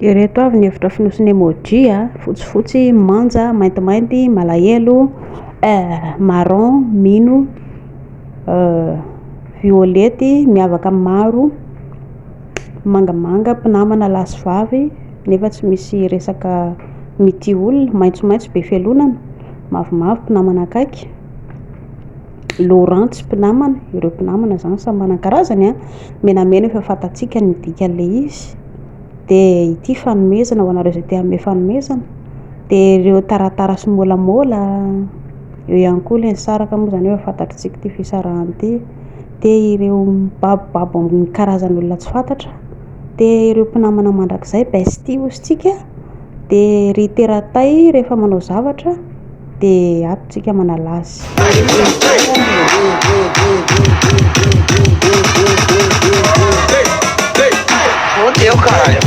Ireto avy ny hevitra fonosiny emoji fotsifotsy, manja, maintimainty, malahelo, marron, mino, violety miavaka amin'ny maro, mangamanga, mpinamana lahy sy vavy nefa tsy misy resaka mity olona, maitsomaitso be fialonana, mavomavo mpinamana akaiky, laorantsy mpinamana, ireo mpinamana zany samy manan-karazany menamena efa fantatsika ny dikan'ilay izy, dia ity fanomezana ho anareo izay te hanome fanomezana, dia ireo taratarasy môlamôla, eo ihany koa ilay nisaraka moa izany efa fantatritsika ity fisarahana ity, dia ireo babobabo amin'ny karazan'olona tsy fantatra, dia ireo mpinamana mandrakizay bestie hozy tsika, dia ry teratay rehefa manao zavatra dia ato tsika manala azy. Fodeu, caralho.